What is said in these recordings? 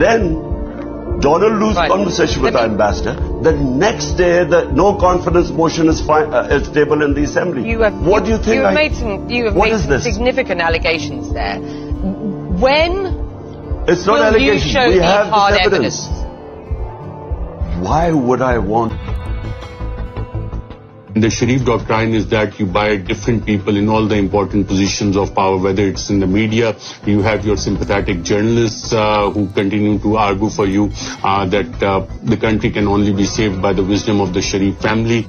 Then Donald Lu's conversation with the ambassador. The next day, the no confidence motion is tabled in the assembly. What do you think? You have made some significant allegations there. When it's not will allegations. You show we have hard this evidence. Why would I want? The Shareef doctrine is that you buy different people in all the important positions of power, whether it's in the media, you have your sympathetic journalists who continue to argue for you that the country can only be saved by the wisdom of the Shareef family.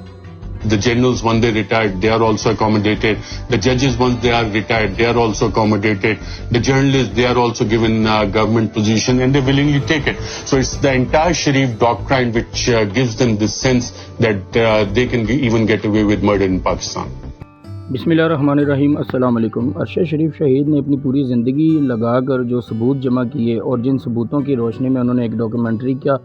The generals, when they retired, they are also accommodated. The judges, once they are retired, they are also accommodated. The journalists, they are also given government position and they willingly take it. So it's the entire Shareef doctrine which gives them this sense that they can even get away with murder in Pakistan. बिस्मिल्लाहिर्रहमानिर्रहीम अस्सलाम वालेकुम। अरशद शरीफ शहीद ने अपनी पूरी ज़िंदगी लगाकर जो सबूत जमा किए और जिन सबूतों की रोशनी में उन्होंने एक डॉक्यूमेंट्री का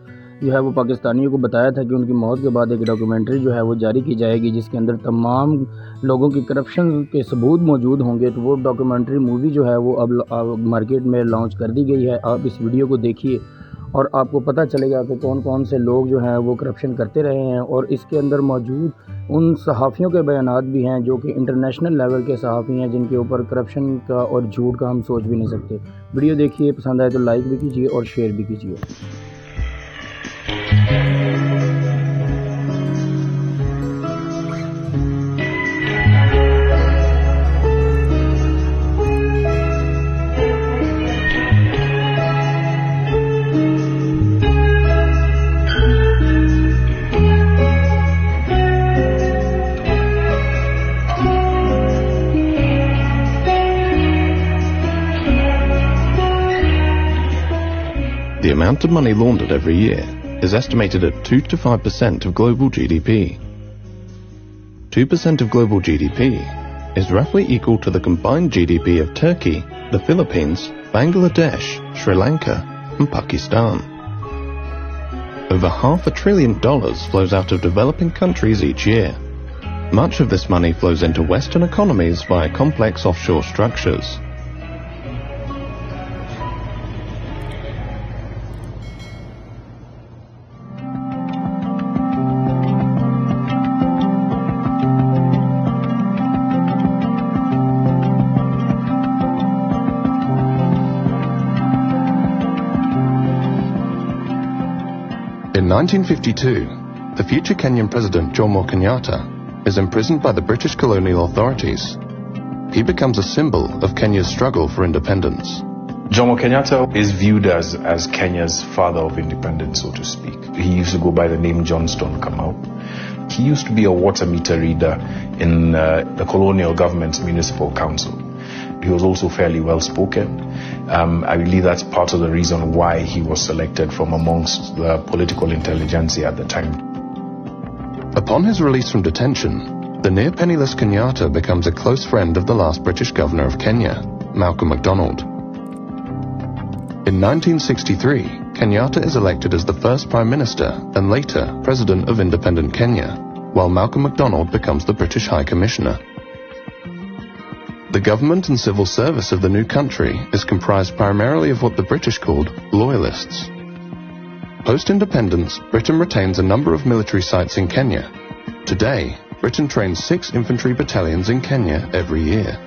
जो है वो पाकिस्तानियों को बताया था कि उनकी मौत के बाद एक डॉक्यूमेंट्री जो है वो जारी की जाएगी जिसके अंदर तमाम लोगों की करप्शन के सबूत मौजूद होंगे। तो वो डॉक्यूमेंट्री मूवी जो है वो अब मार्केट में लॉन्च कर दी गई है। आप इस वीडियो को देखिए और आपको पता चलेगा कि कौन कौन से लोग जो हैं वो करप्शन करते रहे हैं और इसके अंदर मौजूद उन सहाफ़ियों के बयानात भी हैं जो कि इंटरनेशनल लेवल के सहाफ़ी हैं जिनके ऊपर करप्शन का और झूठ का हम सोच भी नहीं सकते। वीडियो देखिए, पसंद आए तो लाइक भी कीजिए और शेयर भी कीजिए। The amount of money laundered every year is estimated at 2 to 5% of global GDP. 2% of global GDP is roughly equal to the combined GDP of Turkey, the Philippines, Bangladesh, Sri Lanka and Pakistan. Over $500 billion flows out of developing countries each year. Much of this money flows into Western economies via complex offshore structures. In 1952, the future Kenyan President Jomo Kenyatta is imprisoned by the British colonial authorities. He becomes a symbol of Kenya's struggle for independence. Jomo Kenyatta is viewed as Kenya's father of independence, so to speak. He used to go by the name Johnston Kamau. He used to be a water meter reader in the colonial government's municipal council. He was also fairly well spoken. I believe that's part of the reason why he was selected from amongst the political intelligentsia at the time. Upon his release from detention, the near-penniless Kenyatta becomes a close friend of the last British governor of Kenya, Malcolm MacDonald. In 1963, Kenyatta is elected as the first Prime Minister and later President of independent Kenya, while Malcolm MacDonald becomes the British High Commissioner. The government and civil service of the new country is comprised primarily of what the British called loyalists. Post-independence, Britain retains a number of military sites in Kenya. Today, Britain trains 6 infantry battalions in Kenya every year.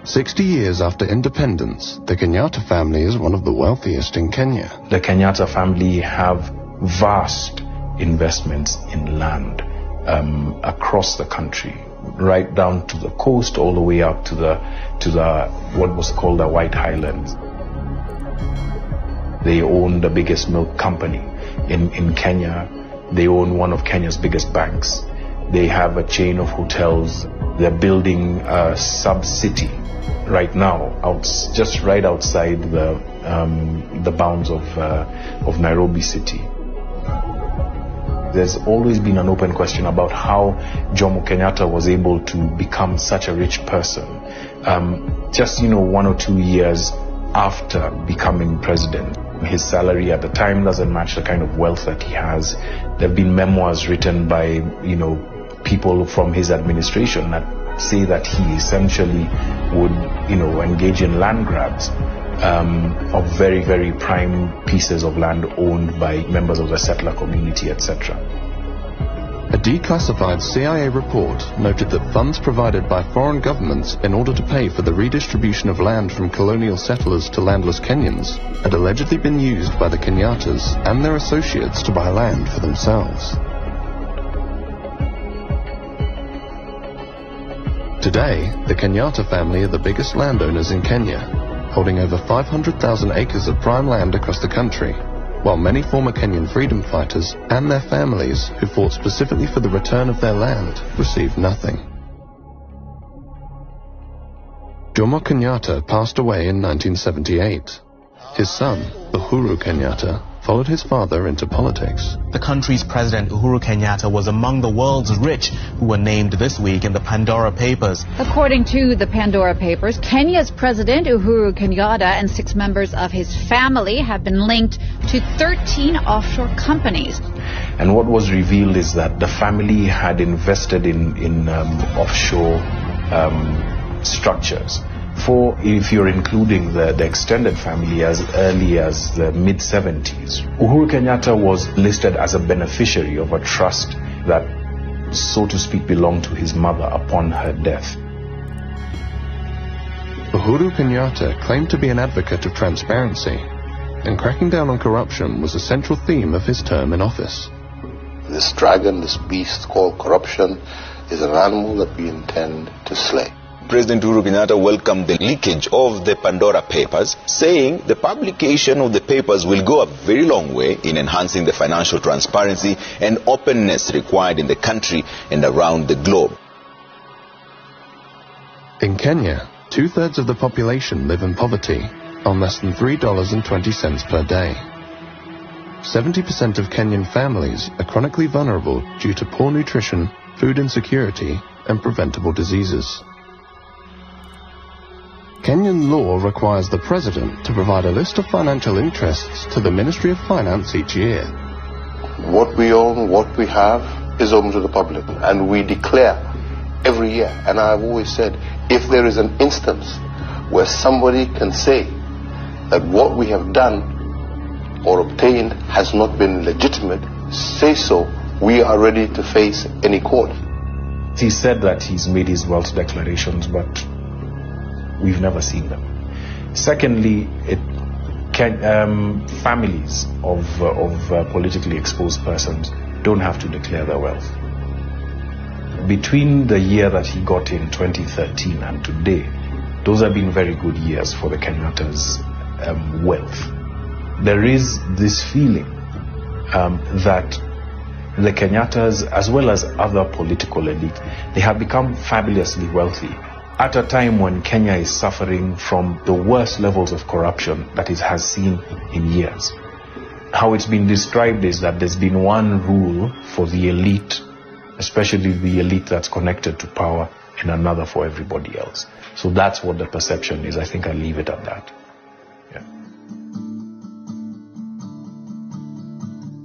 60 years after independence, the Kenyatta family is one of the wealthiest in Kenya. The Kenyatta family have vast investments in land across the country, right down to the coast, all the way up to the what was called the White Highlands. They own the biggest milk company in Kenya. They own one of Kenya's biggest banks. They have a chain of hotels. They're building a sub-city right now, just right outside the bounds of Nairobi city. There's always been an open question about how Jomo Kenyatta was able to become such a rich person. Just 1 or 2 years after becoming president, his salary at the time doesn't match the kind of wealth that he has. There have been memoirs written by, people from his administration that say that he essentially would, engage in land grabs of very, very prime pieces of land owned by members of the settler community, etc. A declassified CIA report noted that funds provided by foreign governments in order to pay for the redistribution of land from colonial settlers to landless Kenyans had allegedly been used by the Kenyatas and their associates to buy land for themselves. Today, the Kenyatta family are the biggest landowners in Kenya, holding over 500,000 acres of prime land across the country, while many former Kenyan freedom fighters and their families who fought specifically for the return of their land received nothing. Jomo Kenyatta passed away in 1978. His son, Uhuru Kenyatta, followed his father into politics. The country's president, Uhuru Kenyatta, was among the world's rich who were named this week in the Pandora Papers. According to the Pandora Papers, Kenya's president, Uhuru Kenyatta, and 6 members of his family have been linked to 13 offshore companies. And what was revealed is that the family had invested in offshore structures. For, if you're including the extended family, as early as the mid-70s. Uhuru Kenyatta was listed as a beneficiary of a trust that, so to speak, belonged to his mother upon her death. Uhuru Kenyatta claimed to be an advocate of transparency, and cracking down on corruption was a central theme of his term in office. This dragon, this beast called corruption, is an animal that we intend to slay. President Uhuru Kenyatta welcomed the leakage of the Pandora Papers, saying the publication of the papers will go a very long way in enhancing the financial transparency and openness required in the country and around the globe. In Kenya, 2/3 of the population live in poverty on less than $3.20 per day. 70% of Kenyan families are chronically vulnerable due to poor nutrition, food insecurity, and preventable diseases. Kenyan law requires the president to provide a list of financial interests to the Ministry of Finance each year. What we own, what we have, is open to the public, and we declare every year. And I've always said, if there is an instance where somebody can say that what we have done or obtained has not been legitimate, say so. We are ready to face any court. He said that he's made his wealth declarations, but we've never seen them. Secondly, families of politically exposed persons don't have to declare their wealth. Between the year that he got in 2013 and today, those have been very good years for the Kenyatta's wealth. There is this feeling that the Kenyatas, as well as other political elite, they have become fabulously wealthy at a time when Kenya is suffering from the worst levels of corruption that it has seen in years. How it's been described is that there's been one rule for the elite, especially the elite that's connected to power, and another for everybody else. So that's what the perception is. I think I'll leave it at that.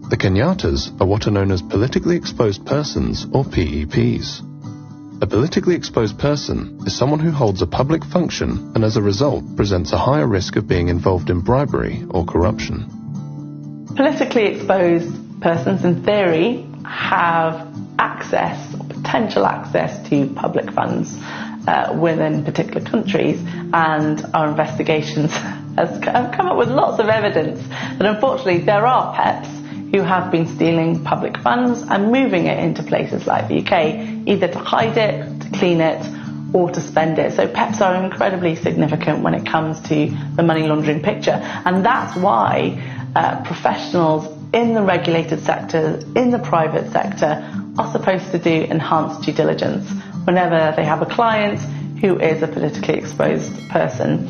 The Kenyatas are what are known as politically exposed persons, or PEPs. A politically exposed person is someone who holds a public function and as a result presents a higher risk of being involved in bribery or corruption. Politically exposed persons, in theory, have access or potential access to public funds within particular countries, and our investigations have come up with lots of evidence that unfortunately there are PEPs who have been stealing public funds and moving it into places like the UK, either to hide it, to clean it, or to spend it. So PEPs are incredibly significant when it comes to the money laundering picture. And that's why professionals in the regulated sector, in the private sector, are supposed to do enhanced due diligence whenever they have a client who is a politically exposed person.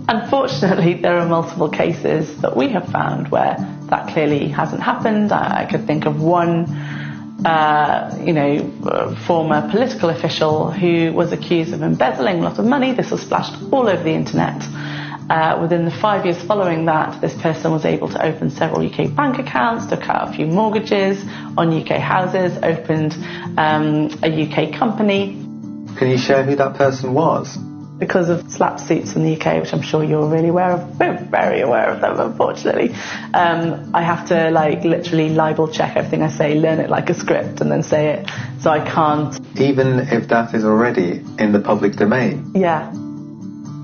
Unfortunately, there are multiple cases that we have found where that clearly hasn't happened. I could think of one, former political official who was accused of embezzling a lot of money. This was splashed all over the internet. Within the 5 years following that, this person was able to open several UK bank accounts, took out a few mortgages on UK houses, opened a UK company. Can you share who that person was? because of slap suits in the UK, which I'm sure you're really aware of. We're very aware of them, unfortunately. I have to literally libel check everything I say, learn it like a script, and then say it. So I can't. Even if that is already in the public domain? Yeah.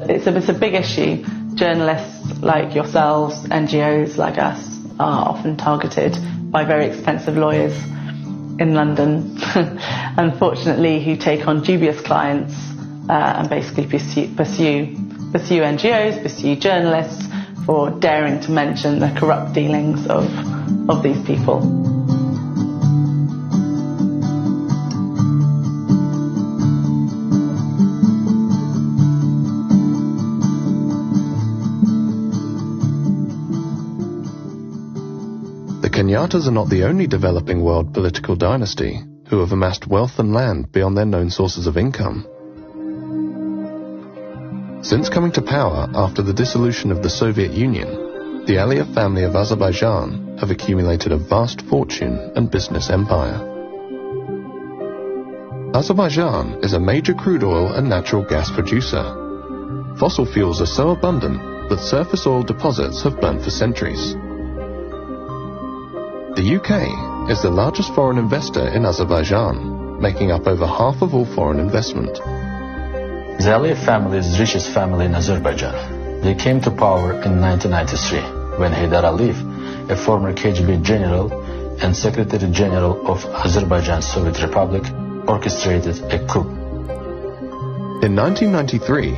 It's a big issue. Journalists like yourselves, NGOs like us, are often targeted by very expensive lawyers in London, unfortunately, who take on dubious clients and basically pursue NGOs, pursue journalists for daring to mention the corrupt dealings of these people. The Kenyatas are not the only developing world political dynasty who have amassed wealth and land beyond their known sources of income. Since coming to power after the dissolution of the Soviet Union, the Aliyev family of Azerbaijan have accumulated a vast fortune and business empire. Azerbaijan is a major crude oil and natural gas producer. Fossil fuels are so abundant that surface oil deposits have burnt for centuries. The UK is the largest foreign investor in Azerbaijan, making up over half of all foreign investment. The Aliyev family is the richest family in Azerbaijan. They came to power in 1993 when Heydar Aliyev, a former KGB general and Secretary General of Azerbaijan Soviet Republic, orchestrated a coup. In 1993,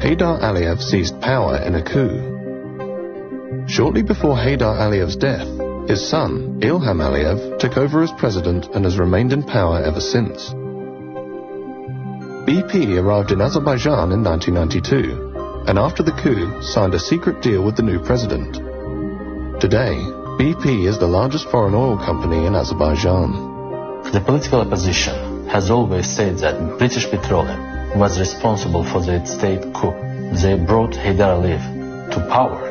Heydar Aliyev seized power in a coup. Shortly before Heydar Aliyev's death, his son, Ilham Aliyev, took over as president and has remained in power ever since. BP arrived in Azerbaijan in 1992, and after the coup, signed a secret deal with the new president. Today, BP is the largest foreign oil company in Azerbaijan. The political opposition has always said that British Petroleum was responsible for the state coup. They brought Heydar Aliyev to power.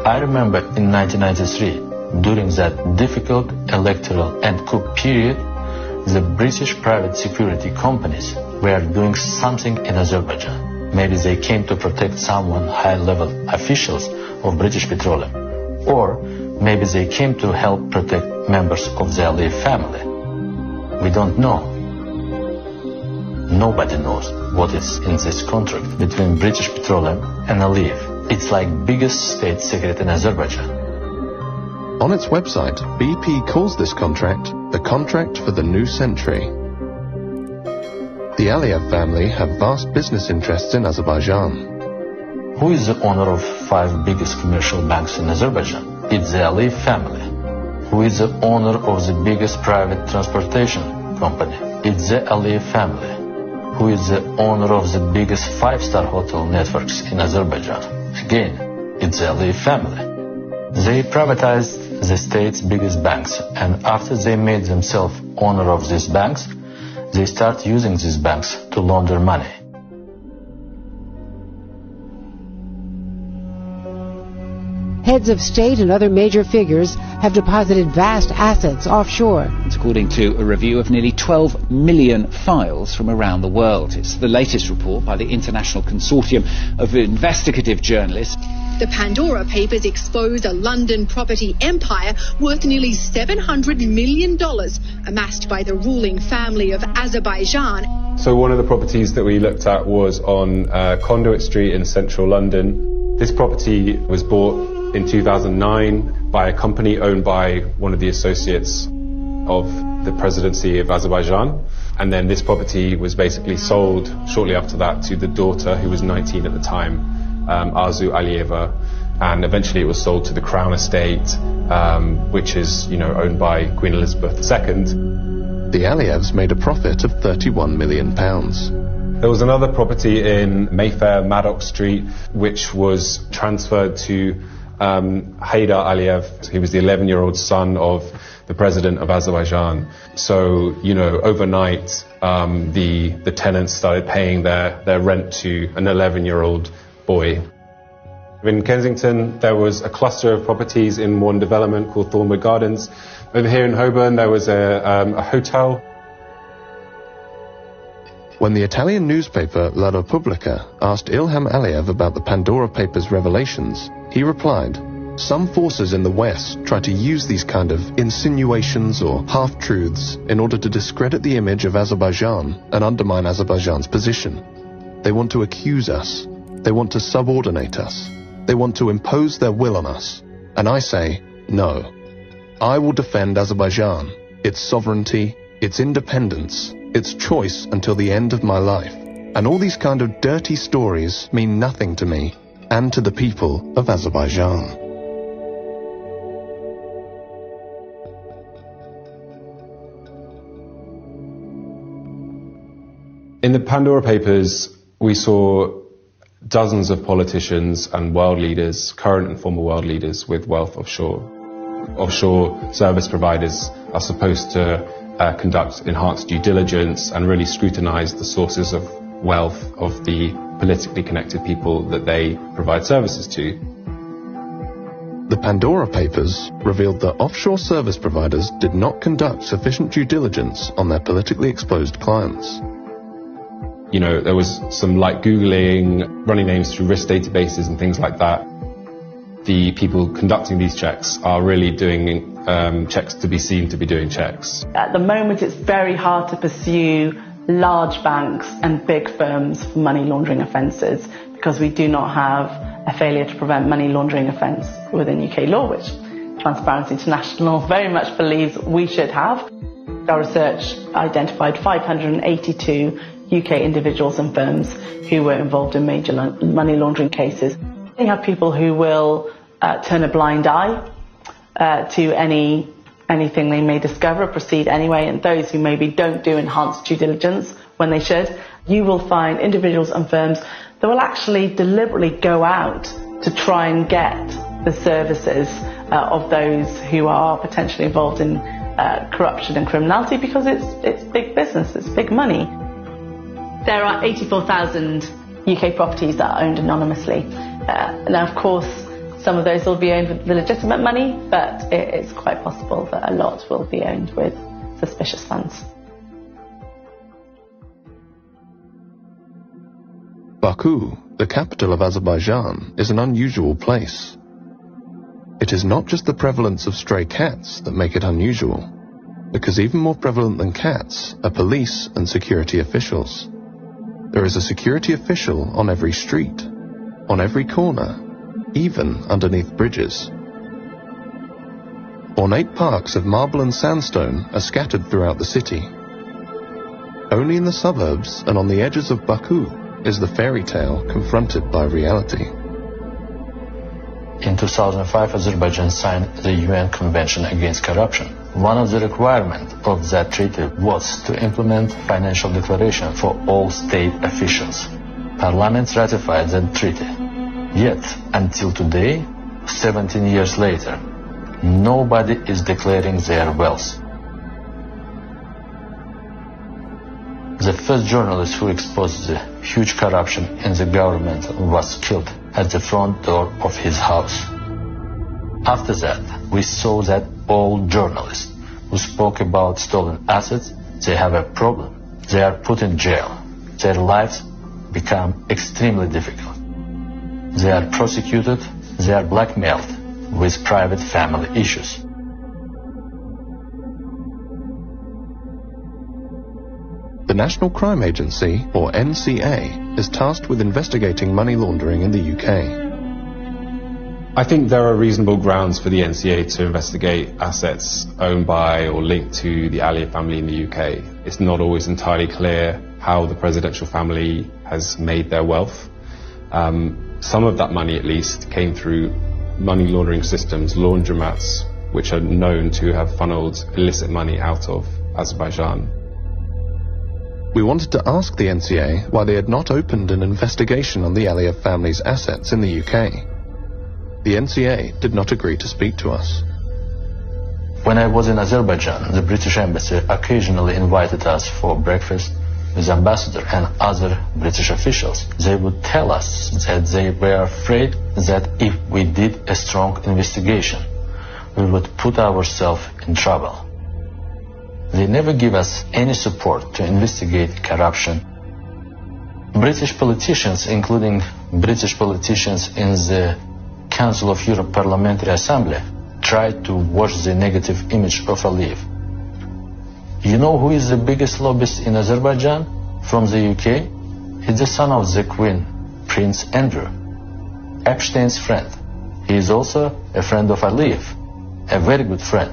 I remember in 1993, during that difficult electoral and coup period, the British private security companies were doing something in Azerbaijan. Maybe they came to protect someone, high-level officials of British Petroleum. Or maybe they came to help protect members of the Aliyev family. We don't know. Nobody knows what is in this contract between British Petroleum and Aliyev. It's like biggest state secret in Azerbaijan. On its website, BP calls this contract the contract for the new century. The Aliyev family have vast business interests in Azerbaijan. Who is the owner of 5 biggest commercial banks in Azerbaijan? It's the Aliyev family. Who is the owner of the biggest private transportation company? It's the Aliyev family. Who is the owner of the biggest 5-star hotel networks in Azerbaijan? Again, it's the Aliyev family. They privatized the state's biggest banks, and after they made themselves owner of these banks, they start using these banks to launder money. Heads of state and other major figures have deposited vast assets offshore. It's according to a review of nearly 12 million files from around the world. It's the latest report by the International Consortium of Investigative Journalists. The Pandora Papers expose a London property empire worth nearly $700 million amassed by the ruling family of Azerbaijan. So one of the properties that we looked at was on Conduit Street in central London. This property was bought in 2009 by a company owned by one of the associates of the presidency of Azerbaijan. And then this property was basically sold shortly after that to the daughter, who was 19 at the time, Arzu Aliyeva, and eventually it was sold to the Crown Estate, which is, owned by Queen Elizabeth II. The Aliyevs made a profit of £31 million. There was another property in Mayfair, Maddox Street, which was transferred to Heydar Aliyev. He was the 11-year-old son of the president of Azerbaijan. So, overnight, the tenants started paying their rent to an 11-year-old boy. In Kensington, there was a cluster of properties in one development called Thornwood Gardens. Over here in Holborn, there was a hotel. When the Italian newspaper La Repubblica asked Ilham Aliyev about the Pandora Papers revelations, he replied, "Some forces in the West try to use these kind of insinuations or half-truths in order to discredit the image of Azerbaijan and undermine Azerbaijan's position. They want to accuse us. They want to subordinate us. They want to impose their will on us. And I say, no. I will defend Azerbaijan, its sovereignty, its independence, its choice until the end of my life. And all these kind of dirty stories mean nothing to me and to the people of Azerbaijan." In the Pandora Papers, we saw dozens of politicians and world leaders, current and former world leaders, with wealth offshore. Offshore service providers are supposed to conduct enhanced due diligence and really scrutinize the sources of wealth of the politically connected people that they provide services to. The Pandora Papers revealed that offshore service providers did not conduct sufficient due diligence on their politically exposed clients. You know, there was some light Googling, running names through risk databases and things like that. The people conducting these checks are really doing checks to be seen to be doing checks. At the moment, it's very hard to pursue large banks and big firms for money laundering offences because we do not have a failure to prevent money laundering offence within UK law, which Transparency International very much believes we should have. Our research identified 582 UK individuals and firms who were involved in major money laundering cases. You have people who will turn a blind eye to anything they may discover, proceed anyway, and those who maybe don't do enhanced due diligence when they should. You will find individuals and firms that will actually deliberately go out to try and get the services of those who are potentially involved in corruption and criminality because it's big business, it's big money. There are 84,000 UK properties that are owned anonymously. Now, of course, some of those will be owned with the legitimate money, but it's quite possible that a lot will be owned with suspicious funds. Baku, the capital of Azerbaijan, is an unusual place. It is not just the prevalence of stray cats that make it unusual, because even more prevalent than cats are police and security officials. There is a security official on every street, on every corner, even underneath bridges. Ornate parks of marble and sandstone are scattered throughout the city. Only in the suburbs and on the edges of Baku is the fairy tale confronted by reality. In 2005, Azerbaijan signed the UN Convention Against Corruption. One of the requirements of that treaty was to implement financial declaration for all state officials. Parliament ratified that treaty. Yet, until today, 17 years later, nobody is declaring their wealth. The first journalist who exposed the huge corruption in the government was killed at the front door of his house. After that, we saw that all journalists who spoke about stolen assets, they have a problem. They are put in jail. Their lives become extremely difficult. They are prosecuted, they are blackmailed with private family issues. The National Crime Agency, or NCA, is tasked with investigating money laundering in the UK. I think there are reasonable grounds for the NCA to investigate assets owned by or linked to the Aliyev family in the UK. It's not always entirely clear how the presidential family has made their wealth. Some of that money, at least, came through money laundering systems, laundromats, which are known to have funneled illicit money out of Azerbaijan. We wanted to ask the NCA why they had not opened an investigation on the Aliyev family's assets in the UK. The NCA did not agree to speak to us. When I was in Azerbaijan, the British embassy occasionally invited us for breakfast with the ambassador and other British officials. They would tell us that they were afraid that if we did a strong investigation, we would put ourselves in trouble. They never give us any support to investigate corruption British politicians, including British politicians in the Council of Europe Parliamentary Assembly, tried to wash the negative image of Aliyev. You know who is the biggest lobbyist in Azerbaijan from the UK? He's the son of the Queen, Prince Andrew, Epstein's friend. He is also a friend of Aliyev, a very good friend.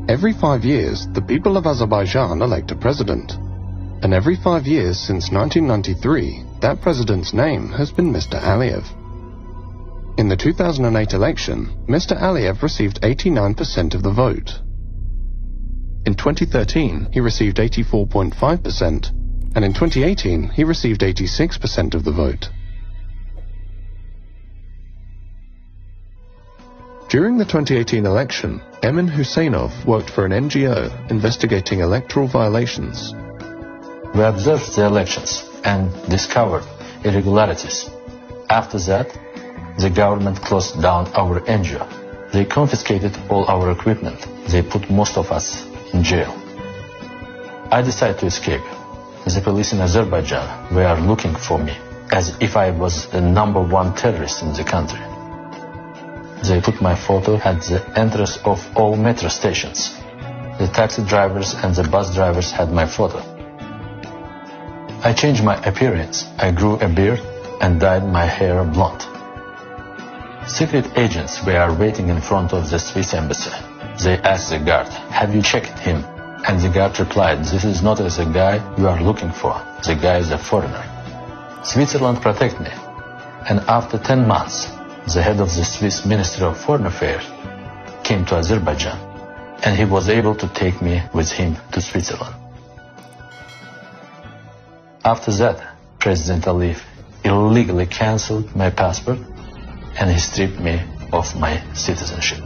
Every 5 years, the people of Azerbaijan elect a president. And every 5 years since 1993, that president's name has been Mr. Aliyev. In the 2008 election, Mr. Aliyev received 89% of the vote. In 2013, he received 84.5%, and in 2018, he received 86% of the vote. During the 2018 election, Emin Huseynov worked for an NGO investigating electoral violations. We observed the elections and discovered irregularities. After that, the government closed down our NGO. They confiscated all our equipment. They put most of us in jail. I decided to escape. The police in Azerbaijan were looking for me as if I was the #1 terrorist in the country. They put my photo at the entrance of all metro stations. The taxi drivers and the bus drivers had my photo. I changed my appearance. I grew a beard and dyed my hair blonde. Secret agents were waiting in front of the Swiss embassy. They asked the guard, "Have you checked him?" And the guard replied, "This is not the guy you are looking for. The guy is a foreigner." Switzerland protected me. And after 10 months, the head of the Swiss Ministry of Foreign Affairs came to Azerbaijan, and he was able to take me with him to Switzerland. After that, President Aliyev illegally cancelled my passport and he stripped me of my citizenship.